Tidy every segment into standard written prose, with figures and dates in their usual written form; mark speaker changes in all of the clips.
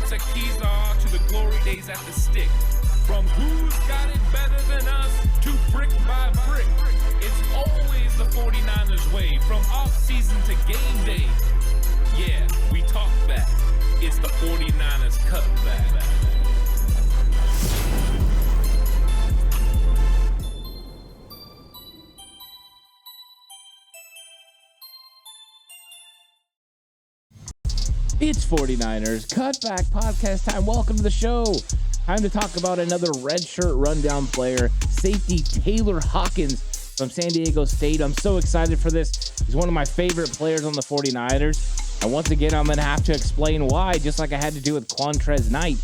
Speaker 1: Tequila to the glory days at the stick. From who's got it better than us to brick by brick. It's always the 49ers way, from off-season to game day. Yeah, we talk back. It's the 49ers Cutback.
Speaker 2: It's 49ers Cutback Podcast time. Welcome to the show. Time to talk about another redshirt rundown player, Safety Tayler Hawkins from San Diego State. I'm so excited for this. He's one of my favorite players on the 49ers. And once again, I'm going to have to explain why, just like I had to do with Quantrez Knight,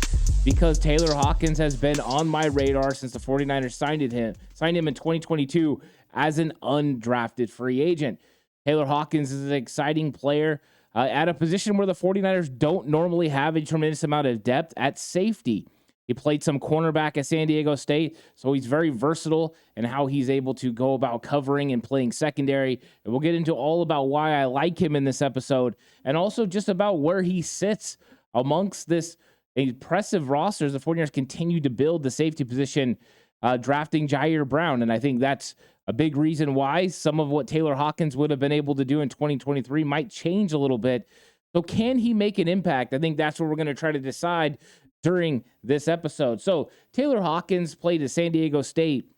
Speaker 2: because Tayler Hawkins has been on my radar since the 49ers signed him in 2022 as an undrafted free agent. Tayler Hawkins is an exciting player at a position where the 49ers don't normally have a tremendous amount of depth at safety. He played some cornerback at San Diego State, so he's very versatile in how he's able to go about covering and playing secondary. And we'll get into all about why I like him in this episode, and also just about where he sits amongst this impressive roster as the 49ers continue to build the safety position, drafting Jair Brown. And I think that's a big reason why some of what Tayler Hawkins would have been able to do in 2023 might change a little bit. So can he make an impact? I think that's what we're going to try to decide during this episode. So Tayler Hawkins played at San Diego State,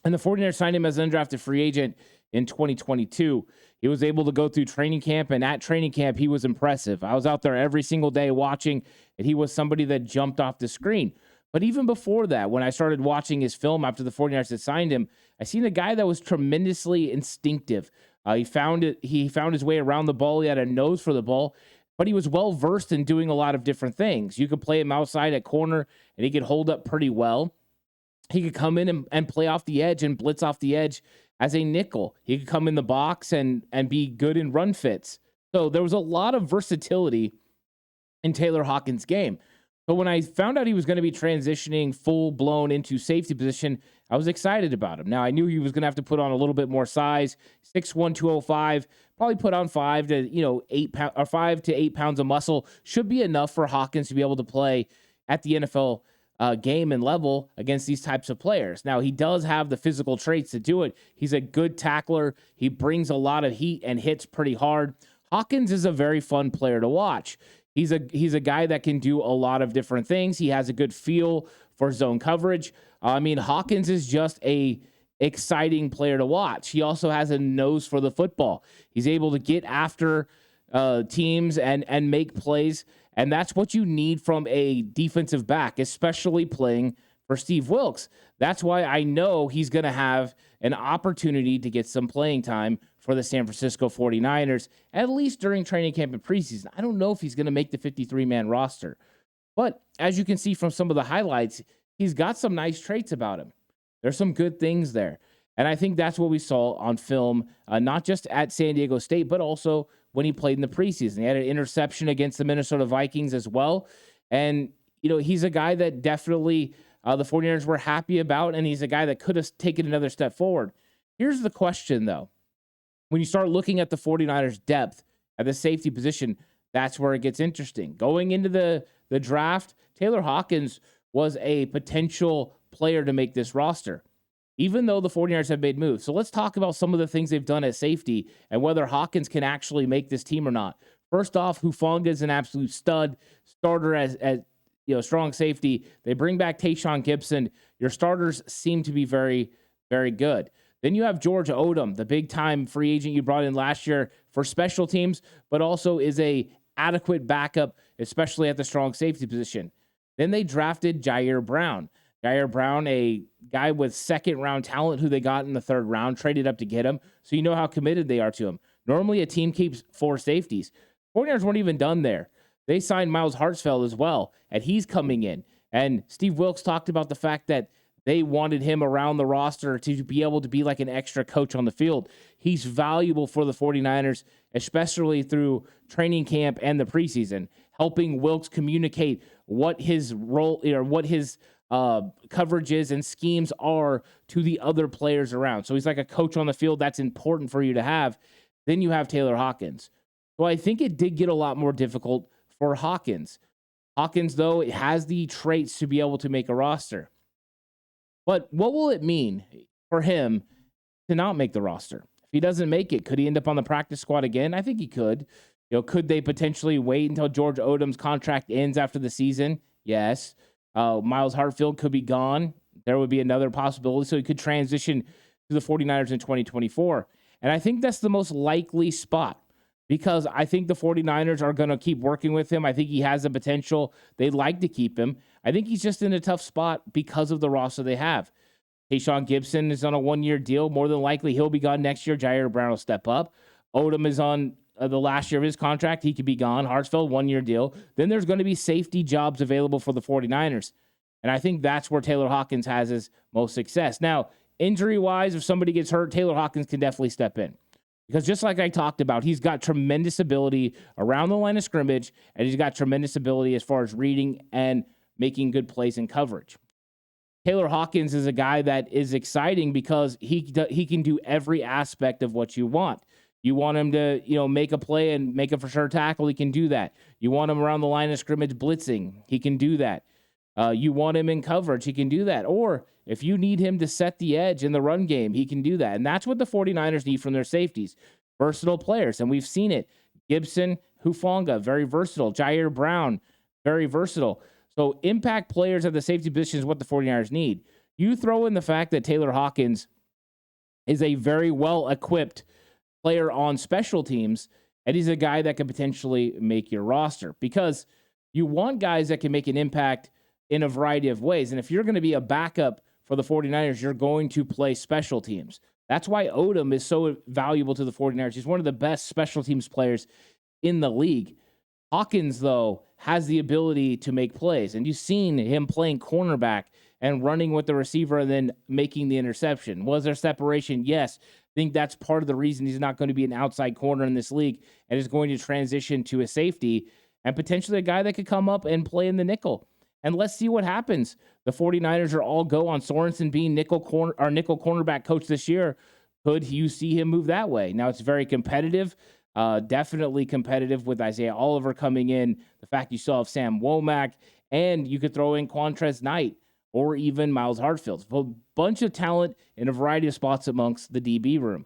Speaker 2: and the 49ers signed him as an undrafted free agent in 2022. He was able to go through training camp, and at training camp, he was impressive. I was out there every single day watching, and he was somebody that jumped off the screen. But even before that, when I started watching his film after the 49ers had signed him, I seen a guy that was tremendously instinctive. He found his way around the ball. He had a nose for the ball, but he was well-versed in doing a lot of different things. You could play him outside at corner, and he could hold up pretty well. He could come in and play off the edge and blitz off the edge as a nickel. He could come in the box and be good in run fits. So there was a lot of versatility in Tayler Hawkins' game. But when I found out he was going to be transitioning full-blown into safety position, I was excited about him. Now, I knew he was going to have to put on a little bit more size, 6'1", 205, probably put on 5 to 8 pounds of muscle. Should be enough for Hawkins to be able to play at the NFL game and level against these types of players. Now, he does have the physical traits to do it. He's a good tackler. He brings a lot of heat and hits pretty hard. Hawkins is a very fun player to watch. He's a guy that can do a lot of different things. He has a good feel for zone coverage. Hawkins is just a exciting player to watch. He also has a nose for the football. He's able to get after teams and make plays, and that's what you need from a defensive back, especially playing for Steve Wilks. That's why I know he's going to have an opportunity to get some playing time for the San Francisco 49ers, at least during training camp and preseason. I don't know if he's going to make the 53-man roster. But as you can see from some of the highlights, he's got some nice traits about him. There's some good things there. And I think that's what we saw on film, not just at San Diego State, but also when he played in the preseason. He had an interception against the Minnesota Vikings as well. And, he's a guy that definitely the 49ers were happy about, and he's a guy that could have taken another step forward. Here's the question, though. When you start looking at the 49ers' depth at the safety position, that's where it gets interesting. Going into the draft, Tayler Hawkins was a potential player to make this roster, even though the 49ers have made moves. So let's talk about some of the things they've done at safety and whether Hawkins can actually make this team or not. First off, Hufanga is an absolute stud starter as strong safety. They bring back Tayshaun Gibson. Your starters seem to be very, very good. Then you have George Odom, the big-time free agent you brought in last year for special teams, but also is a adequate backup, especially at the strong safety position. Then they drafted Jair Brown. Jair Brown, a guy with second-round talent who they got in the third round, traded up to get him, so you know how committed they are to him. Normally, a team keeps 4 safeties. 49ers weren't even done there. They signed Miles Hartsfield as well, and he's coming in. And Steve Wilks talked about the fact that they wanted him around the roster to be able to be like an extra coach on the field. He's valuable for the 49ers, especially through training camp and the preseason, helping Wilks communicate what his role or what his coverages and schemes are to the other players around. So he's like a coach on the field. That's important for you to have. Then you have Tayler Hawkins. So I think it did get a lot more difficult for Hawkins. Hawkins, though, has the traits to be able to make a roster. But what will it mean for him to not make the roster? If he doesn't make it, could he end up on the practice squad again? I think he could. Could they potentially wait until George Odom's contract ends after the season? Yes. Miles Hartfield could be gone. There would be another possibility. So he could transition to the 49ers in 2024. And I think that's the most likely spot because I think the 49ers are going to keep working with him. I think he has the potential. They'd like to keep him. I think he's just in a tough spot because of the roster they have. Tayshaun Gibson is on a one-year deal. More than likely, he'll be gone next year. Jair Brown will step up. Odom is on the last year of his contract. He could be gone. Hartsfield, one-year deal. Then there's going to be safety jobs available for the 49ers. And I think that's where Tayler Hawkins has his most success. Now, injury-wise, if somebody gets hurt, Tayler Hawkins can definitely step in. Because just like I talked about, he's got tremendous ability around the line of scrimmage, and he's got tremendous ability as far as reading and making good plays in coverage. Tayler Hawkins is a guy that is exciting because he can do every aspect of what you want. You want him to, make a play and make a for sure tackle, he can do that. You want him around the line of scrimmage blitzing, he can do that. You want him in coverage, he can do that. Or if you need him to set the edge in the run game, he can do that. And that's what the 49ers need from their safeties. Versatile players, and we've seen it. Gibson, Hufanga, very versatile. Jair Brown, very versatile. So impact players at the safety position is what the 49ers need. You throw in the fact that Tayler Hawkins is a very well-equipped player on special teams, and he's a guy that could potentially make your roster because you want guys that can make an impact in a variety of ways. And if you're going to be a backup for the 49ers, you're going to play special teams. That's why Odom is so valuable to the 49ers. He's one of the best special teams players in the league. Hawkins, though, has the ability to make plays. And you've seen him playing cornerback and running with the receiver and then making the interception. Was there separation? Yes. I think that's part of the reason he's not going to be an outside corner in this league and is going to transition to a safety and potentially a guy that could come up and play in the nickel. And let's see what happens. The 49ers are all go on Sorensen being nickel cornerback coach this year. Could you see him move that way? Now, it's very competitive, definitely competitive with Isaiah Oliver coming in. The fact you still have Sam Womack, and you could throw in Quantrez Knight or even Miles Hartfield. A bunch of talent in a variety of spots amongst the DB room.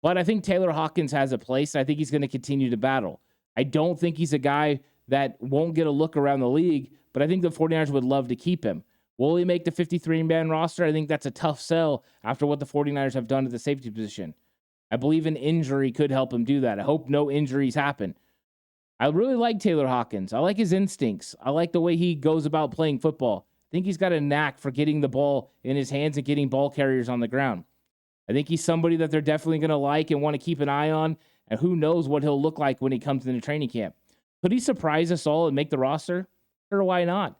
Speaker 2: But I think Tayler Hawkins has a place. I think he's going to continue to battle. I don't think he's a guy that won't get a look around the league, but I think the 49ers would love to keep him. Will he make the 53-man roster? I think that's a tough sell after what the 49ers have done at the safety position. I believe an injury could help him do that. I hope no injuries happen. I really like Tayler Hawkins. I like his instincts. I like the way he goes about playing football. I think he's got a knack for getting the ball in his hands and getting ball carriers on the ground. I think he's somebody that they're definitely going to like and want to keep an eye on, and who knows what he'll look like when he comes into training camp. Could he surprise us all and make the roster? Sure, why not?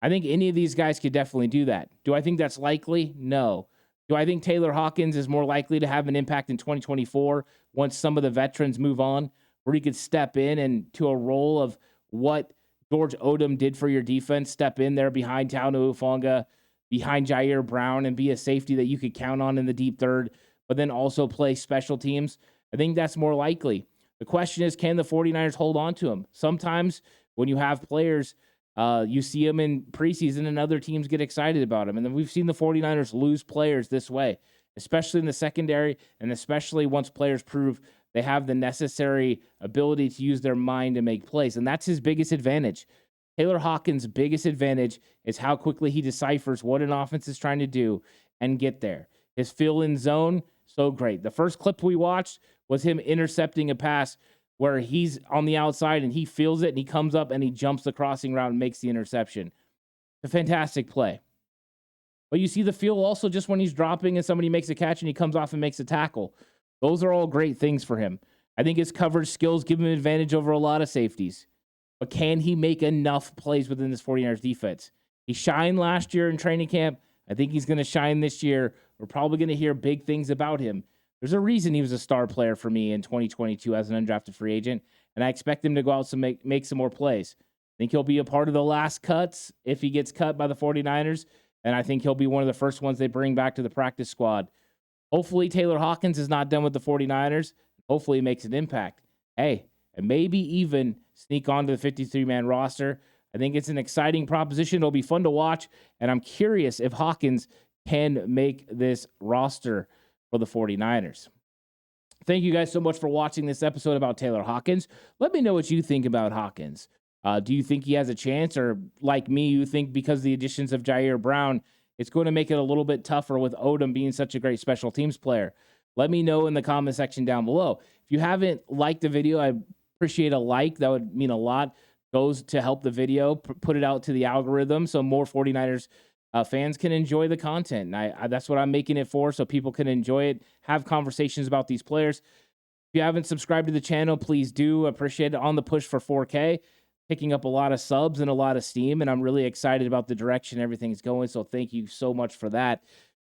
Speaker 2: I think any of these guys could definitely do that. Do I think that's likely? No. Do I think Tayler Hawkins is more likely to have an impact in 2024 once some of the veterans move on, where he could step in and to a role of what George Odom did for your defense, step in there behind Taunu Ufonga, behind Jair Brown, and be a safety that you could count on in the deep third, but then also play special teams? I think that's more likely. The question is, can the 49ers hold on to him? Sometimes when you have players, you see them in preseason and other teams get excited about him. And then we've seen the 49ers lose players this way, especially in the secondary, and especially once players prove they have the necessary ability to use their mind to make plays. And that's his biggest advantage. Tayler Hawkins' biggest advantage is how quickly he deciphers what an offense is trying to do and get there. His fill-in zone, so great. The first clip we watched was him intercepting a pass where he's on the outside and he feels it and he comes up and he jumps the crossing route and makes the interception. It's a fantastic play. But you see the feel also just when he's dropping and somebody makes a catch and he comes off and makes a tackle. Those are all great things for him. I think his coverage skills give him an advantage over a lot of safeties. But can he make enough plays within this 49ers defense? He shined last year in training camp. I think he's going to shine this year. We're probably going to hear big things about him. There's a reason he was a star player for me in 2022 as an undrafted free agent, and I expect him to go out and make some more plays. I think he'll be a part of the last cuts if he gets cut by the 49ers, and I think he'll be one of the first ones they bring back to the practice squad. Hopefully Tayler Hawkins is not done with the 49ers. Hopefully he makes an impact. Hey, and maybe even sneak onto the 53-man roster. I think it's an exciting proposition. It'll be fun to watch, and I'm curious if Hawkins can make this roster for the 49ers. Thank you guys so much for watching this episode about Tayler Hawkins. Let me know what you think about Hawkins. Do you think he has a chance, or like me, you think because of the additions of Jair Brown, it's going to make it a little bit tougher with Odom being such a great special teams player? Let me know in the comment section down below. If you haven't liked the video, I appreciate a like. That would mean a lot. Goes to help the video, put it out to the algorithm so more 49ers fans can enjoy the content. And that's what I'm making it for, so people can enjoy it, have conversations about these players. If you haven't subscribed to the channel, please do. Appreciate it. On the push for 4K. Picking up a lot of subs and a lot of steam, and I'm really excited about the direction everything's going, so thank you so much for that.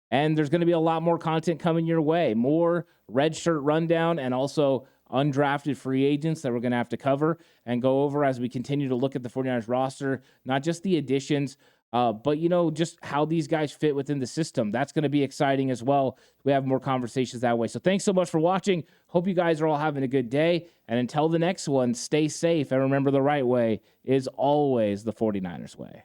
Speaker 2: And there's going to be a lot more content coming your way, more red shirt rundown, and also undrafted free agents that we're going to have to cover and go over as we continue to look at the 49ers roster, not just the additions, but, just how these guys fit within the system. That's going to be exciting as well. We have more conversations that way. So thanks so much for watching. Hope you guys are all having a good day. And until the next one, stay safe. And remember, the right way is always the 49ers way.